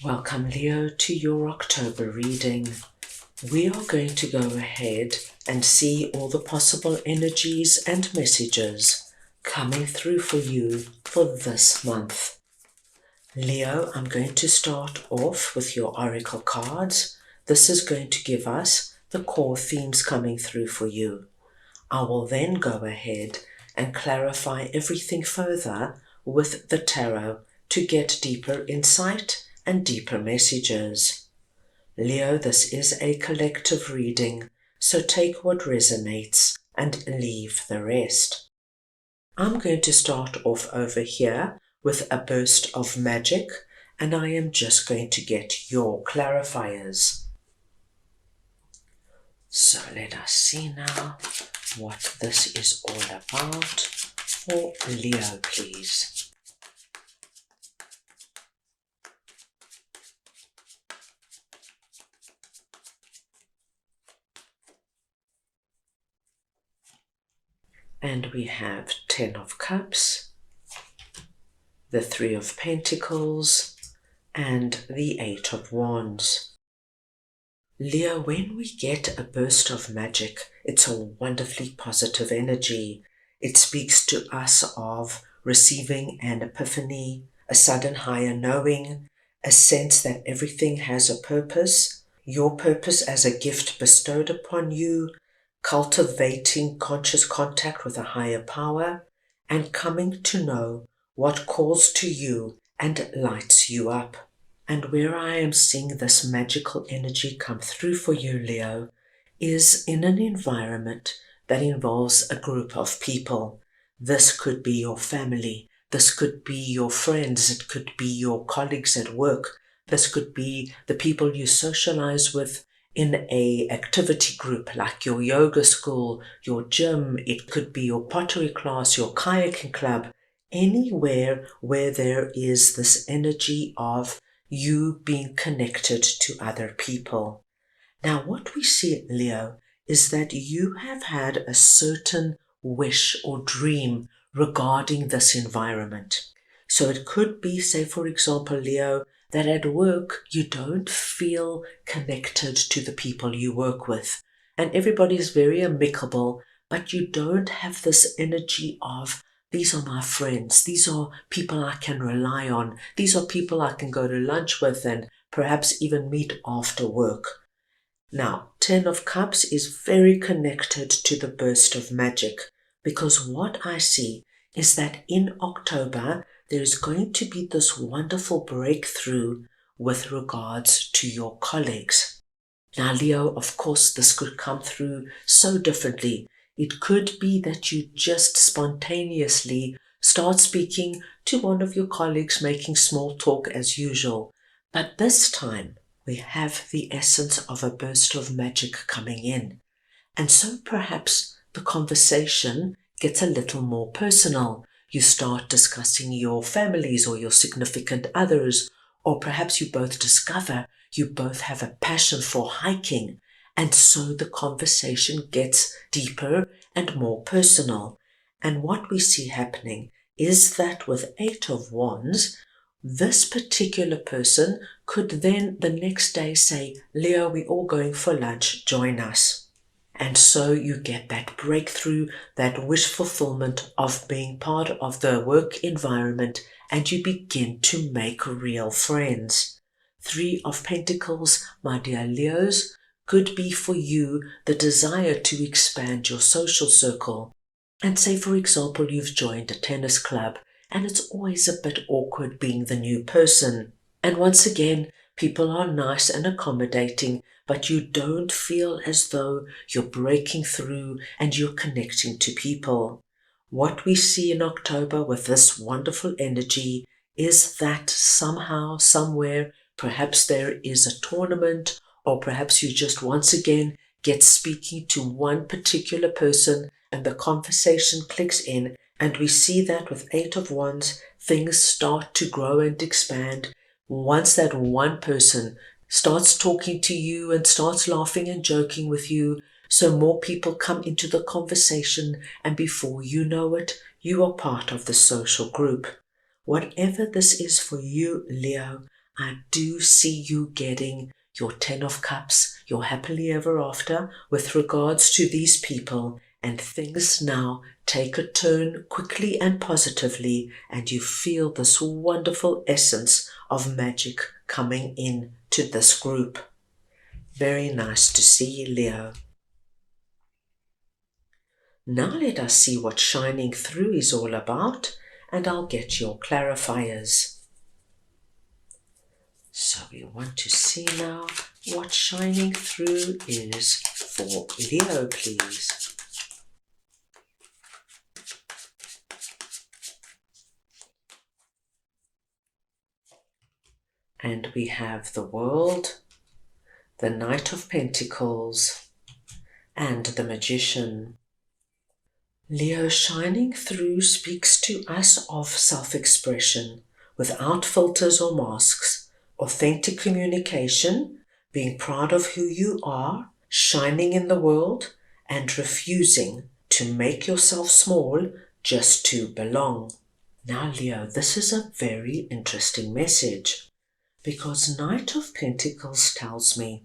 Welcome, Leo, to your October reading. We are going to go ahead and see all the possible energies and messages coming through for you for this month. Leo, I'm going to start off with your oracle cards. This is going to give us the core themes coming through for you. I will then go ahead and clarify everything further with the tarot to get deeper insight and deeper messages. Leo, this is a collective reading, so take what resonates and leave the rest. I'm going to start off over here with a burst of magic, and I am just going to get your clarifiers. So let us see now what this is all about for Leo, please. And we have 10 of Cups, the 3 of Pentacles, and the 8 of Wands. Leo, when we get a burst of magic, it's a wonderfully positive energy. It speaks to us of receiving an epiphany, a sudden higher knowing, a sense that everything has a purpose, your purpose as a gift bestowed upon you, cultivating conscious contact with a higher power, and coming to know what calls to you and lights you up. And where I am seeing this magical energy come through for you, Leo, is in an environment that involves a group of people. This could be your family, this could be your friends, it could be your colleagues at work, this could be the people you socialize with in a activity group like your yoga school, your gym, it could be your pottery class, your kayaking club, anywhere where there is this energy of you being connected to other people. Now, what we see, Leo, is that you have had a certain wish or dream regarding this environment. So it could be, say, for example, Leo, that at work you don't feel connected to the people you work with. And everybody is very amicable, but you don't have this energy of, these are my friends, these are people I can rely on, these are people I can go to lunch with and perhaps even meet after work. Now, 10 of Cups is very connected to the burst of magic, because what I see is that in October, there is going to be this wonderful breakthrough with regards to your colleagues. Now, Leo, of course, this could come through so differently. It could be that you just spontaneously start speaking to one of your colleagues, making small talk as usual. But this time, we have the essence of a burst of magic coming in. And so perhaps the conversation gets a little more personal. You start discussing your families or your significant others, or perhaps you both discover you both have a passion for hiking. And so the conversation gets deeper and more personal. And what we see happening is that with 8 of Wands, this particular person could then the next day say, Leo, we're all going for lunch, join us. And so you get that breakthrough, that wish fulfillment of being part of the work environment, and you begin to make real friends. 3 of Pentacles, my dear Leos, could be for you the desire to expand your social circle. And say, for example, you've joined a tennis club, and it's always a bit awkward being the new person. And once again, people are nice and accommodating, but you don't feel as though you're breaking through and you're connecting to people. What we see in October with this wonderful energy is that somehow, somewhere, perhaps there is a tournament, or perhaps you just once again get speaking to one particular person and the conversation clicks in. And we see that with 8 of Wands, things start to grow and expand. Once that one person starts talking to you and starts laughing and joking with you, so more people come into the conversation, and before you know it, you are part of the social group. Whatever this is for you, Leo, I do see you getting your 10 of Cups, your happily ever after with regards to these people, and things now take a turn quickly and positively, and you feel this wonderful essence of magic coming in to this group. Very nice to see you, Leo. Now let us see what shining through is all about, and I'll get your clarifiers. So we want to see now what shining through is for Leo, please. And we have the World, the Knight of Pentacles, and the Magician. Leo, shining through speaks to us of self-expression without filters or masks, authentic communication, being proud of who you are, shining in the world, and refusing to make yourself small just to belong. Now, Leo, this is a very interesting message because Knight of Pentacles tells me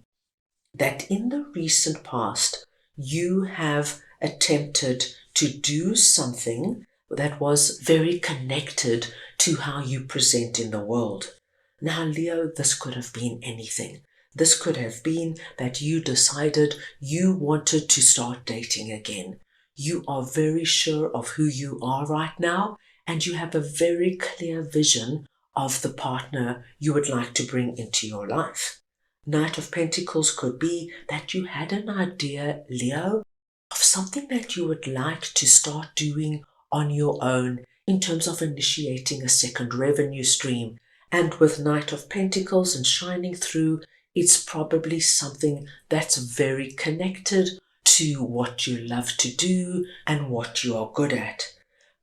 that in the recent past, you have attempted to do something that was very connected to how you present in the world. Now, Leo, this could have been anything. This could have been that you decided you wanted to start dating again. You are very sure of who you are right now, and you have a very clear vision of the partner you would like to bring into your life. Knight of Pentacles could be that you had an idea, Leo, of something that you would like to start doing on your own in terms of initiating a second revenue stream. And with Knight of Pentacles and shining through, it's probably something that's very connected to what you love to do and what you are good at.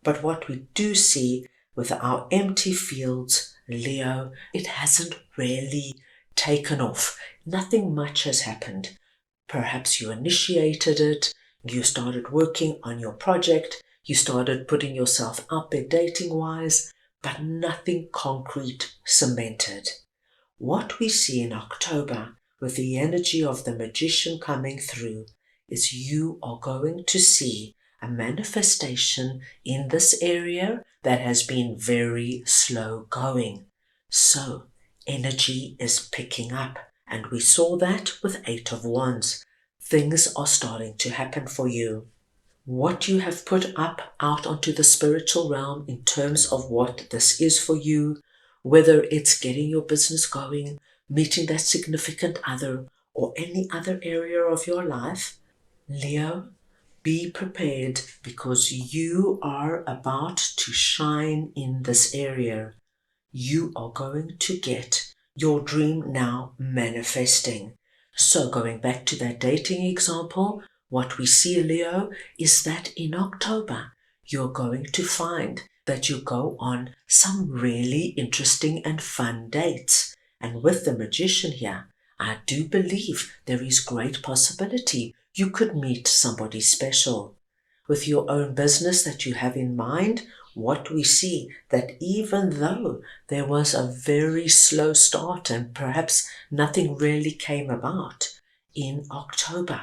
But what we do see with our empty fields, Leo, it hasn't really taken off. Nothing much has happened. Perhaps you initiated it, you started working on your project, you started putting yourself out there dating-wise, but nothing concrete cemented. What we see in October with the energy of the Magician coming through is you are going to see a manifestation in this area that has been very slow going. So energy is picking up, and we saw that with 8 of Wands. Things are starting to happen for you. What you have put up out onto the spiritual realm in terms of what this is for you, whether it's getting your business going, meeting that significant other, or any other area of your life, Leo, be prepared because you are about to shine in this area. You are going to get your dream now manifesting. So going back to that dating example, what we see, Leo, is that in October, you're going to find that you go on some really interesting and fun dates. And with the Magician here, I do believe there is great possibility you could meet somebody special. With your own business that you have in mind, what we see that even though there was a very slow start and perhaps nothing really came about in October,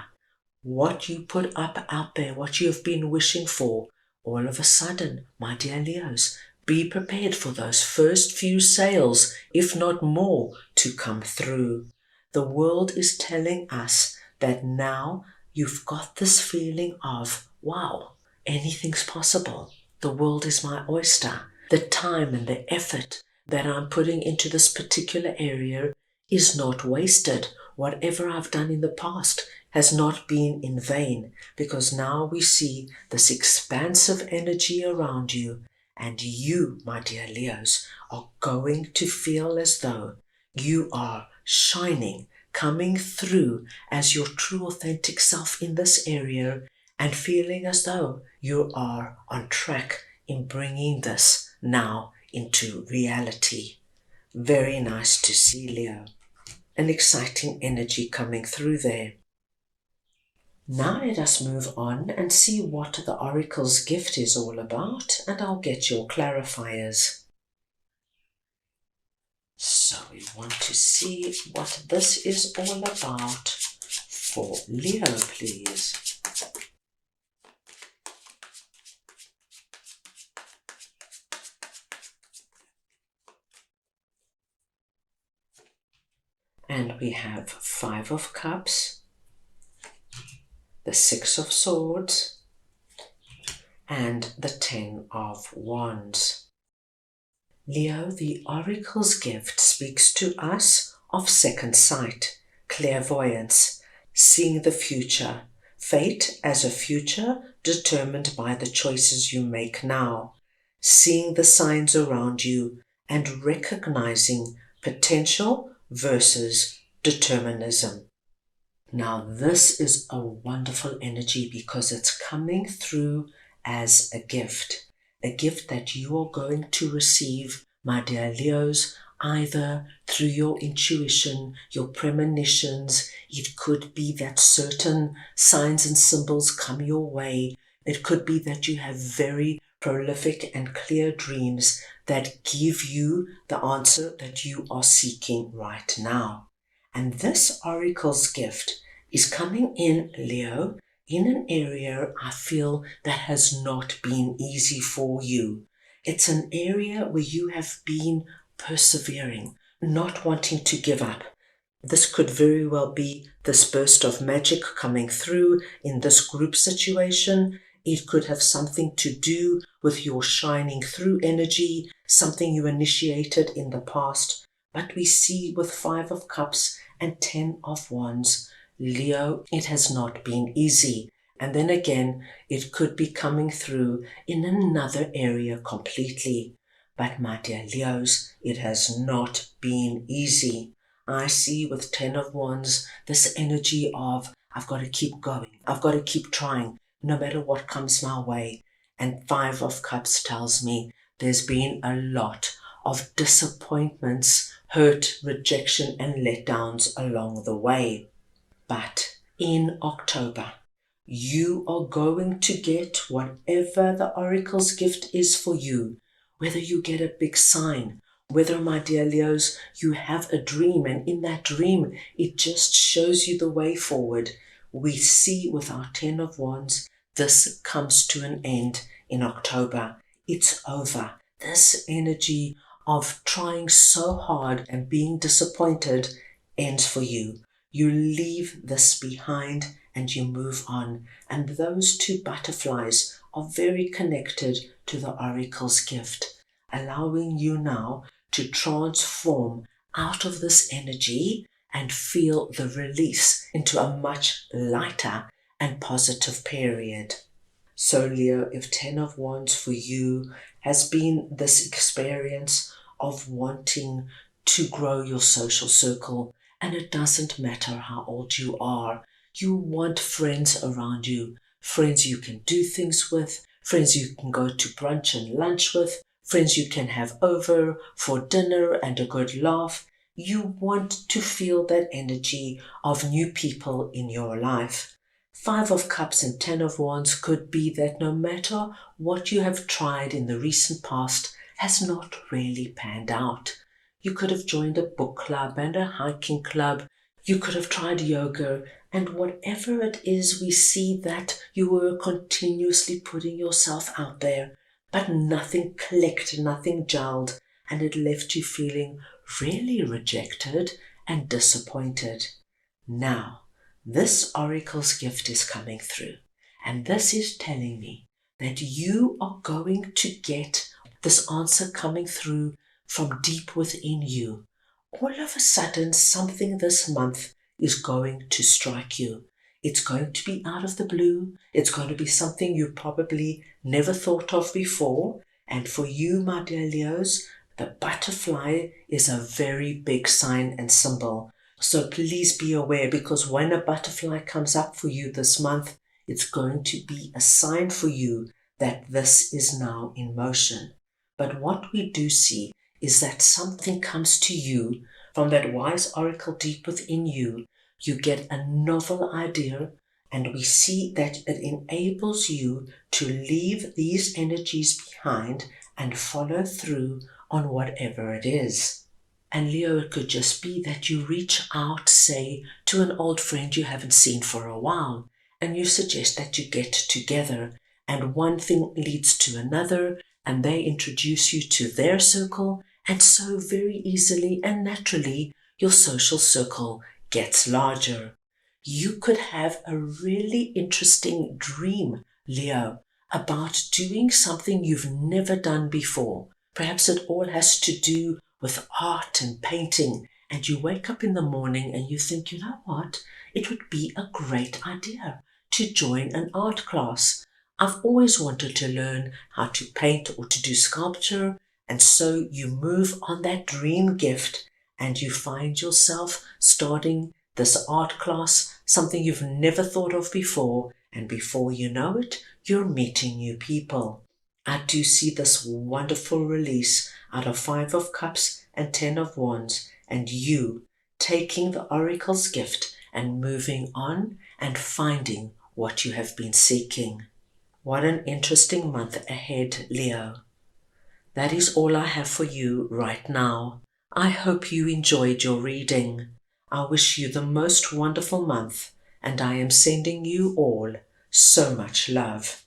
what you put up out there, what you have been wishing for, all of a sudden, my dear Leos, be prepared for those first few sales, if not more, to come through. The world is telling us that now you've got this feeling of, wow, anything's possible. The world is my oyster. The time and the effort that I'm putting into this particular area is not wasted. Whatever I've done in the past has not been in vain, because now we see this expansive energy around you, and you, my dear Leos, are going to feel as though you are shining, coming through as your true authentic self in this area, and feeling as though you are on track in bringing this now into reality. Very nice to see, Leo. An exciting energy coming through there. Now let us move on and see what the Oracle's gift is all about, and I'll get your clarifiers. So we want to see what this is all about for Leo, please. And we have 5 of Cups, the 6 of Swords, and the 10 of Wands. Leo, the Oracle's gift speaks to us of second sight, clairvoyance, seeing the future, fate as a future determined by the choices you make now, seeing the signs around you and recognizing potential versus determinism. Now, this is a wonderful energy because it's coming through as a gift that you are going to receive, my dear Leos, either through your intuition, your premonitions. It could be that certain signs and symbols come your way. It could be that you have very prolific and clear dreams that give you the answer that you are seeking right now. And this oracle's gift is coming in, Leo, in an area I feel that has not been easy for you. It's an area where you have been persevering, not wanting to give up. This could very well be this burst of magic coming through in this group situation. It could have something to do with your shining through energy, something you initiated in the past. But we see with 5 of Cups and 10 of Wands, Leo, it has not been easy. And then again, it could be coming through in another area completely. But my dear Leos, it has not been easy. I see with 10 of Wands this energy of I've got to keep going, I've got to keep trying, no matter what comes my way. And 5 of Cups tells me there's been a lot of disappointments, hurt, rejection, and letdowns along the way. But in October, you are going to get whatever the oracle's gift is for you, whether you get a big sign, whether, my dear Leos, you have a dream, and in that dream, it just shows you the way forward. We see with our 10 of Wands, this comes to an end in October. It's over. This energy of trying so hard and being disappointed ends for you. You leave this behind and you move on. And those 2 butterflies are very connected to the oracle's gift, allowing you now to transform out of this energy and feel the release into a much lighter and positive period. So Leo, if 10 of Wands for you has been this experience of wanting to grow your social circle, and it doesn't matter how old you are, you want friends around you, friends you can do things with, friends you can go to brunch and lunch with, friends you can have over for dinner and a good laugh. You want to feel that energy of new people in your life. 5 of Cups and 10 of Wands could be that no matter what you have tried in the recent past has not really panned out. You could have joined a book club and a hiking club. You could have tried yoga, and whatever it is, we see that you were continuously putting yourself out there, but nothing clicked, nothing gelled, and it left you feeling really rejected and disappointed. Now, this oracle's gift is coming through, and this is telling me that you are going to get this answer coming through from deep within you. All of a sudden, something this month is going to strike you. It's going to be out of the blue. It's going to be something you probably never thought of before. And for you, my dear Leos, the butterfly is a very big sign and symbol. So please be aware, because when a butterfly comes up for you this month, it's going to be a sign for you that this is now in motion. But what we do see is that something comes to you from that wise oracle deep within you. You get a novel idea, and we see that it enables you to leave these energies behind and follow through on whatever it is. And Leo, it could just be that you reach out, say, to an old friend you haven't seen for a while, and you suggest that you get together, and one thing leads to another, and they introduce you to their circle, and so very easily and naturally your social circle gets larger. You could have a really interesting dream, Leo, about doing something you've never done before. Perhaps it all has to do with art and painting, and you wake up in the morning and you think, you know what, it would be a great idea to join an art class. I've always wanted to learn how to paint or to do sculpture, and so you move on that dream gift and you find yourself starting this art class, something you've never thought of before, and before you know it, you're meeting new people. I do see this wonderful release out of 5 of Cups and 10 of Wands, and you taking the Oracle's gift and moving on and finding what you have been seeking. What an interesting month ahead, Leo. That is all I have for you right now. I hope you enjoyed your reading. I wish you the most wonderful month, and I am sending you all so much love.